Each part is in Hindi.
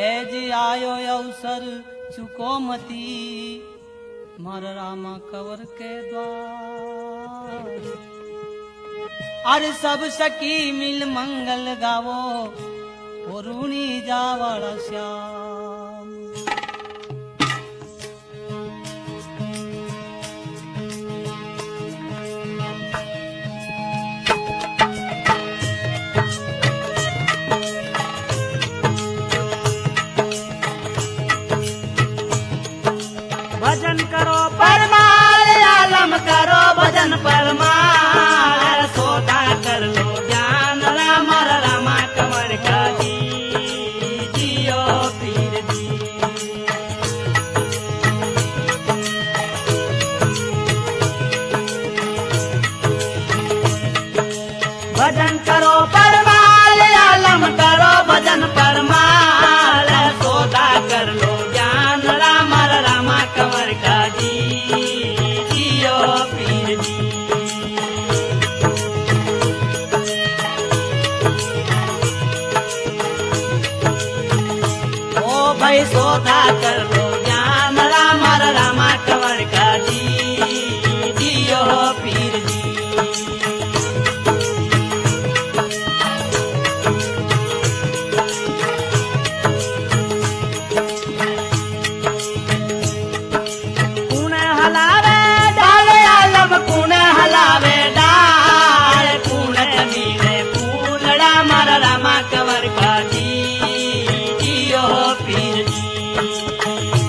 एज आयो अवसर चुको मती मार रामा कवर के द्वार। अरे सब सखी मिल मंगल गावो पुरुणी जावड़ श्याम। भजन करो परमाल आलम करो भजन परमाल सोदा कर लो ज्ञान राम रामा कमर का जी जियो पीर जी। भजन करो परमाल आलम करो भजन परमाल सोदा कर लो ज्ञान राम रामा कमर का जी जियो पीर जी। ओ भाई सोदा कर लो ज्ञान राम रामा कमर का जी जियो पीर जी। कवर का जी जियो पीर जी।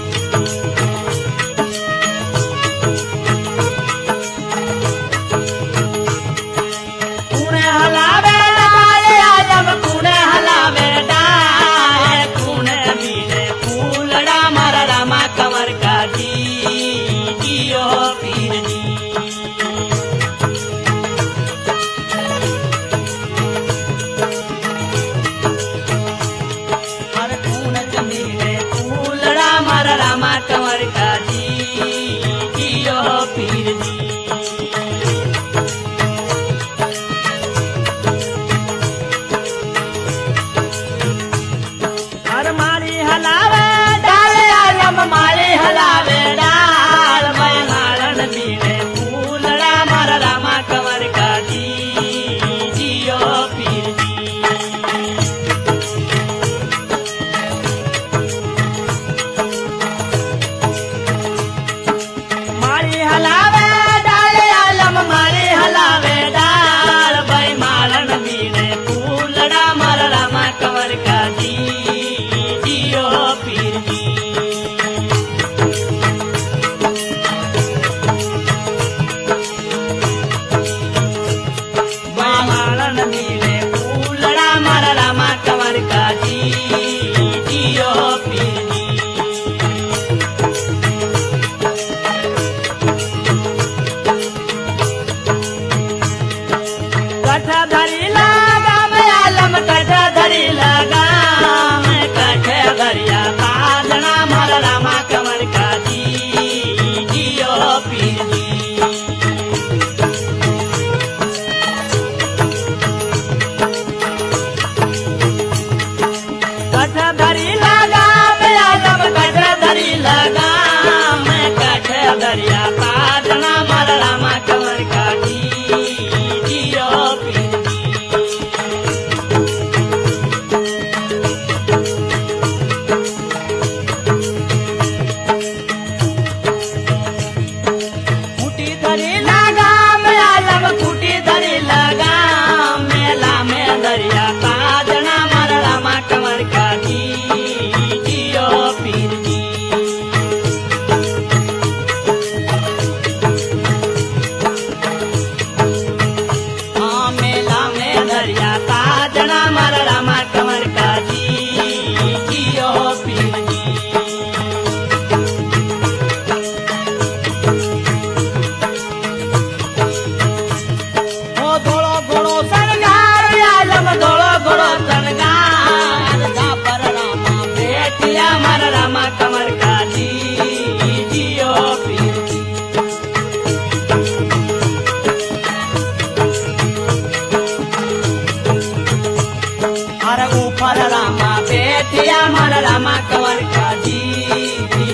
जेठिया मार रामा कंवर का जी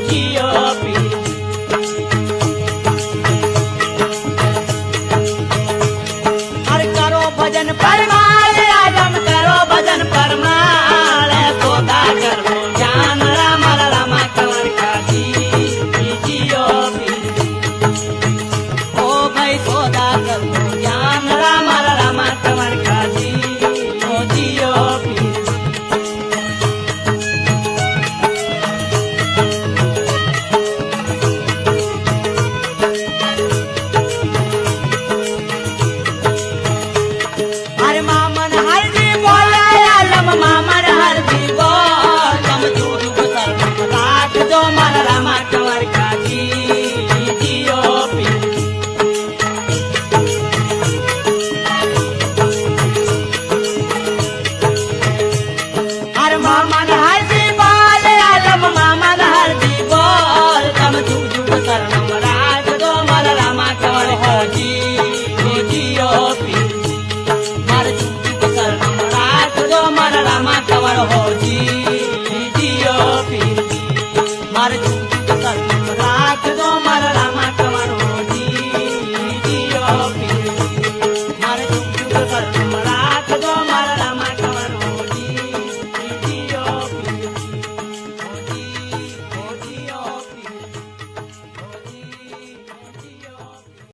जियो पी हर करो भजन परमाल आगम करो भजन परमाल सौदागर हो ज्ञान रामा कंवर का जी जियो पी ओ भाई सौदागर हो ज्ञान रामा कंवर का जी जियो पी हर मामन हर जी बोला आलम मामर हर दी बोल कम दूर गुजर रात जो मार रामा कंवर का जी जियो पी हर मामन हर दी बोल आलम मामन हर दी बोल कम दूर गुजर रात जो मार रामा कंवर का जी जियो पी हर झूठ रात जो मार रामा कंवर हो